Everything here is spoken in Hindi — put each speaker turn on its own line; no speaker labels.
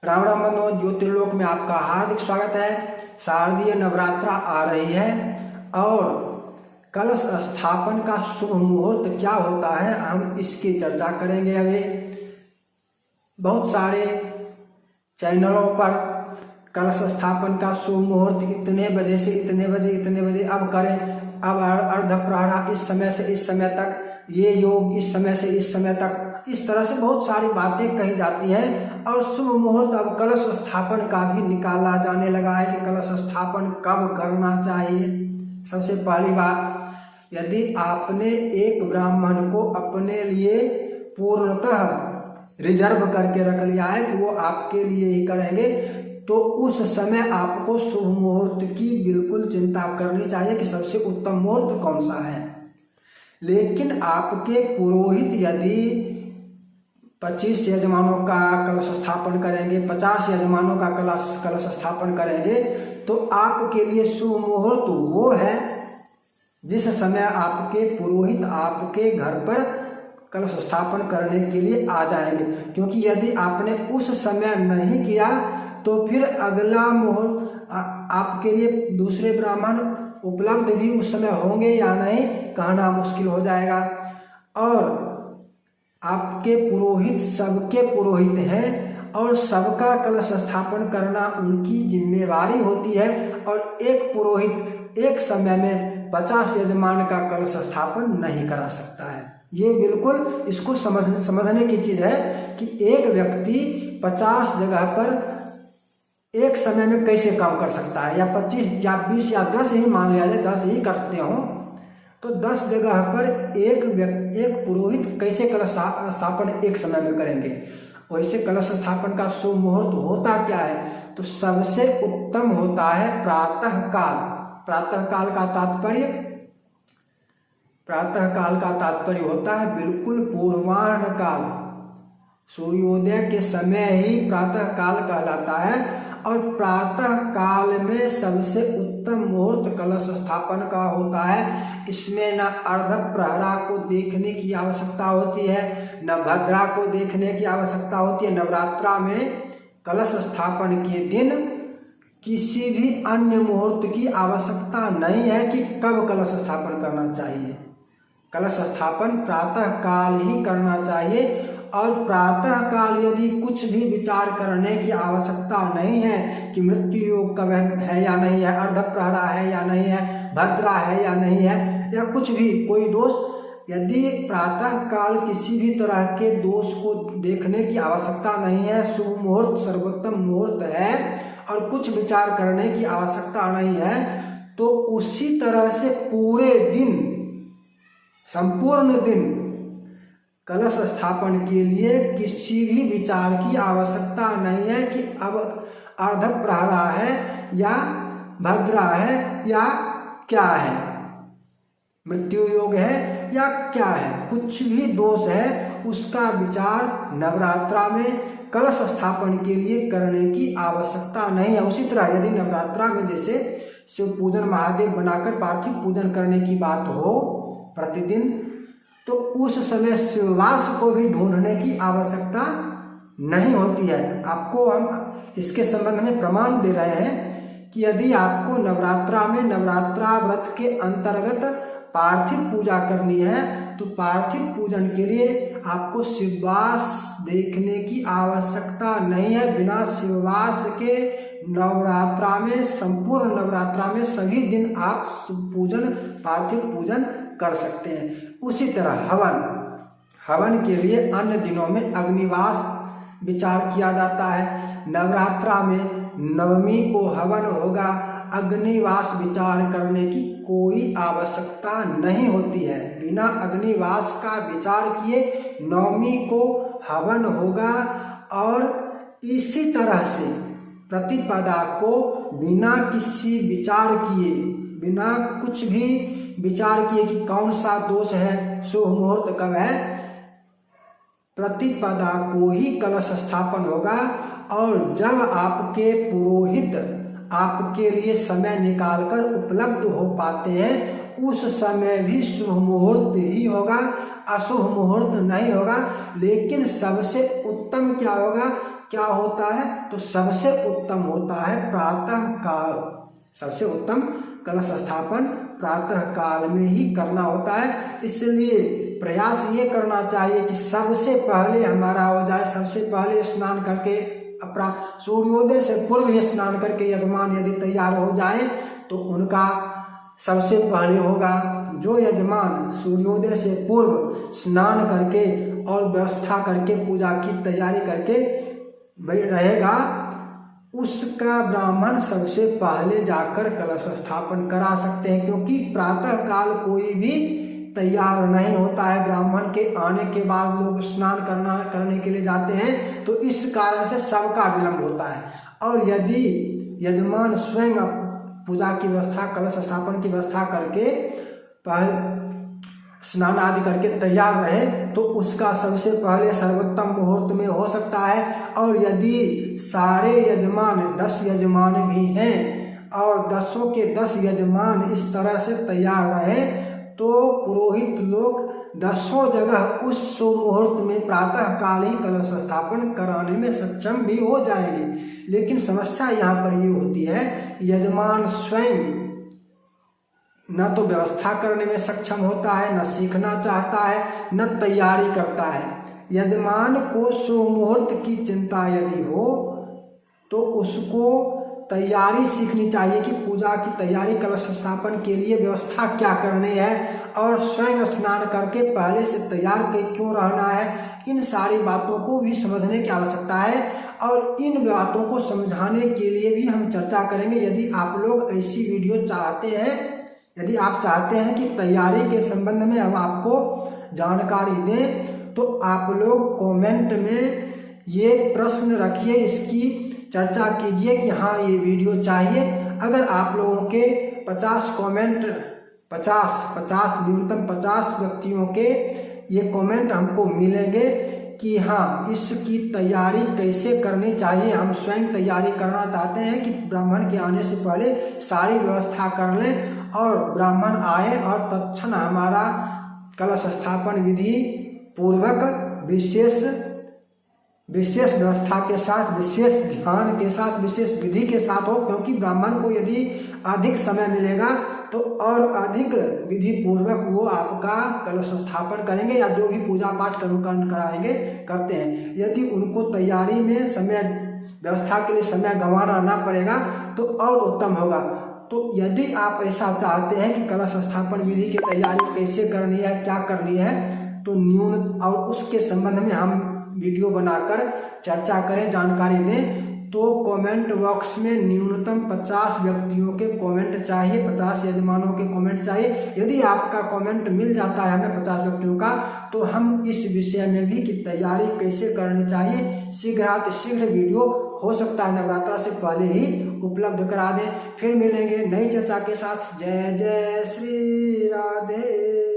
राम राम बंधुओं, ज्योतिर्लोक में आपका हार्दिक स्वागत है। शारदीय नवरात्रा आ रही है और कलश स्थापन का शुभ मुहूर्त क्या होता है, हम इसकी चर्चा करेंगे। अभी बहुत सारे चैनलों पर कलश स्थापन का शुभ मुहूर्त इतने बजे से इतने बजे अब करें, अब अर्ध प्रहरा इस समय से इस समय तक, ये योग इस समय से इस समय तक, इस तरह से बहुत सारी बातें कही जाती हैं। और शुभ मुहूर्त अब कलश स्थापन का भी निकाला जाने लगा है कि कलश स्थापन कब करना चाहिए। सबसे पहली बात, यदि आपने एक ब्राह्मण को अपने लिए पूर्णतः रिजर्व करके रख लिया है कि वो आपके लिए ही करेंगे, तो उस समय आपको शुभ मुहूर्त की बिल्कुल चिंता करनी चाहिए कि सबसे उत्तम मुहूर्त कौन सा है। लेकिन आपके पुरोहित यदि 25 यजमानों का कलश स्थापन करेंगे, 50 यजमानों का कलश स्थापन करेंगे, तो आपके लिए शुभ मुहूर्त वो है जिस समय आपके पुरोहित आपके घर पर कलश स्थापन करने के लिए आ जाएंगे। क्योंकि यदि आपने उस समय नहीं किया तो फिर अगला मुहूर्त आपके लिए दूसरे ब्राह्मण उपलब्ध भी उस समय होंगे या नहीं, कहना मुश्किल हो जाएगा। और आपके पुरोहित सबके पुरोहित हैं और सबका कलश स्थापन करना उनकी जिम्मेवारी होती है। और एक पुरोहित एक समय में 50 यजमान का कलश स्थापन नहीं करा सकता है। ये बिल्कुल इसको समझने की चीज़ है कि एक व्यक्ति 50 जगह पर एक समय में कैसे काम कर सकता है, या 25 या 20 या 10 ही मान लिया जाए, 10 ही करते हो, तो 10 जगह पर एक पुरोहित कैसे कलश स्थापन एक समय में करेंगे। वैसे कलश स्थापन का शुभ मुहूर्त होता क्या है, तो सबसे उत्तम होता है प्रातः काल का तात्पर्य होता है बिल्कुल पूर्वाह्न काल। सूर्योदय के समय ही प्रातः काल कहलाता है। और प्रातः काल में सबसे उत्तम मुहूर्त कलश स्थापन का होता है। इसमें न अर्ध प्रहरा को देखने की आवश्यकता होती है, न भद्रा को देखने की आवश्यकता होती है। नवरात्रा में कलश स्थापन के दिन किसी भी अन्य मुहूर्त की आवश्यकता नहीं है कि कब कलश स्थापन करना चाहिए। कलश स्थापन प्रातः काल ही करना चाहिए। और प्रातः काल यदि कुछ भी विचार करने की आवश्यकता नहीं है कि मृत्यु योग कब है या नहीं है, अर्ध प्रहरा है या नहीं है, भद्रा है या नहीं है, या कुछ भी कोई दोष, यदि प्रातः काल किसी भी तरह के दोष को देखने की आवश्यकता नहीं है, शुभ मुहूर्त सर्वोत्तम मुहूर्त है और कुछ विचार करने की आवश्यकता नहीं है, तो उसी तरह से पूरे दिन, संपूर्ण दिन कलश स्थापन के लिए किसी भी विचार की आवश्यकता नहीं है कि अब अर्ध प्रहरा है या भद्रा है या क्या है, मृत्यु योग है या क्या है, कुछ भी दोष है, उसका विचार नवरात्रा में कलश स्थापन के लिए करने की आवश्यकता नहीं है। उसी तरह यदि नवरात्रा में जैसे शिव पूजन, महादेव बनाकर पार्थिव पूजन करने की बात हो प्रतिदिन, तो उस समय शिववास को भी ढूंढने की आवश्यकता नहीं होती है। आपको हम इसके संबंध में प्रमाण दे रहे हैं कि यदि आपको नवरात्रा में नवरात्रा व्रत के अंतर्गत पार्थिव पूजा करनी है, तो पार्थिव पूजन के लिए आपको शिववास देखने की आवश्यकता नहीं है। बिना शिववास के नवरात्रा में, संपूर्ण नवरात्रा में सभी दिन आप पूजन, पार्थिव पूजन कर सकते हैं। उसी तरह हवन के लिए अन्य दिनों में अग्निवास विचार किया जाता है। नवरात्रा में नवमी को हवन होगा, अग्निवास विचार करने की कोई आवश्यकता नहीं होती है। बिना अग्निवास का विचार किए नवमी को हवन होगा। और इसी तरह से प्रतिपदा को बिना किसी विचार किए, बिना कुछ भी विचार किए कि कौन सा दोष है, शुभ मुहूर्त कब है, प्रतिपदा को ही कलश स्थापन होगा। और जब आपके पुरोहित आपके लिए समय निकालकर उपलब्ध हो पाते हैं, उस समय भी शुभ मुहूर्त ही होगा, अशुभ मुहूर्त नहीं होगा। लेकिन सबसे उत्तम क्या होगा क्या होता है, तो सबसे उत्तम होता है प्रातः काल। सबसे उत्तम कलश स्थापन प्रातः काल में ही करना होता है। इसलिए प्रयास ये करना चाहिए कि सबसे पहले हमारा हो जाए, सबसे पहले स्नान करके अपना सूर्योदय से पूर्व ही स्नान करके यजमान यदि तैयार हो जाए तो उनका सबसे पहले होगा। जो यजमान सूर्योदय से पूर्व स्नान करके और व्यवस्था करके पूजा की तैयारी करके रहेगा, उसका ब्राह्मण सबसे पहले जाकर कलश स्थापन करा सकते हैं, क्योंकि प्रातः काल कोई भी तैयार नहीं होता है। ब्राह्मण के आने के बाद लोग स्नान करने के लिए जाते हैं, तो इस कारण से सबका विलंब होता है। और यदि यजमान स्वयं पूजा की व्यवस्था, कलश स्थापन की व्यवस्था करके पहले स्नान आदि करके तैयार रहे तो उसका सबसे पहले सर्वोत्तम मुहूर्त में हो सकता है। और यदि सारे यजमान 10 यजमान भी हैं और 10 के 10 यजमान इस तरह से तैयार रहे तो पुरोहित लोग 10 जगह उस शुभ मुहूर्त में प्रातः काल ही कलश स्थापन कराने में सक्षम भी हो जाएंगे। लेकिन समस्या यहाँ पर ये होती है, यजमान स्वयं न तो व्यवस्था करने में सक्षम होता है, न सीखना चाहता है, न तैयारी करता है। यजमान को शुभ मुहूर्त की चिंता यदि हो तो उसको तैयारी सीखनी चाहिए कि पूजा की तैयारी, कलश स्थापन के लिए व्यवस्था क्या करनी है और स्वयं स्नान करके पहले से तैयार के क्यों रहना है। इन सारी बातों को भी समझने की आवश्यकता है और इन बातों को समझाने के लिए भी हम चर्चा करेंगे। यदि आप लोग ऐसी वीडियो चाहते हैं, यदि आप चाहते हैं कि तैयारी के संबंध में हम आपको जानकारी दें तो आप लोग कमेंट में ये प्रश्न रखिए, इसकी चर्चा कीजिए कि हाँ ये वीडियो चाहिए। अगर आप लोगों के 50 कमेंट 50 न्यूनतम 50 व्यक्तियों के ये कमेंट हमको मिलेंगे कि हाँ इसकी तैयारी कैसे करनी चाहिए, हम स्वयं तैयारी करना चाहते हैं कि ब्राह्मण के आने से पहले सारी व्यवस्था कर लें और ब्राह्मण आए और तत्क्षण हमारा कलश स्थापन विधि पूर्वक विशेष व्यवस्था के साथ, विशेष ध्यान के साथ, विशेष विधि के साथ हो। क्योंकि ब्राह्मण को यदि अधिक समय मिलेगा तो और अधिक विधि पूर्वक वो आपका कलश स्थापन करेंगे या जो भी पूजा पाठ कराएंगे करते हैं। यदि उनको तैयारी में समय, व्यवस्था के लिए समय गंवाना ना पड़ेगा तो और उत्तम होगा। तो यदि आप ऐसा चाहते हैं कि कलश स्थापन विधि की तैयारी कैसे करनी है, क्या करनी है, तो न्यून और उसके संबंध में हम वीडियो बनाकर चर्चा करें, जानकारी दें, तो कमेंट बॉक्स में न्यूनतम 50 व्यक्तियों के कमेंट चाहिए, 50 यजमानों के कमेंट चाहिए। यदि आपका कमेंट मिल जाता है हमें 50 व्यक्तियों का तो हम इस विषय में भी कि तैयारी कैसे करनी चाहिए शीघ्र वीडियो हो सकता है नवरात्र से पहले ही उपलब्ध करा दें। फिर मिलेंगे नई चर्चा के साथ। जय जय श्री राधे।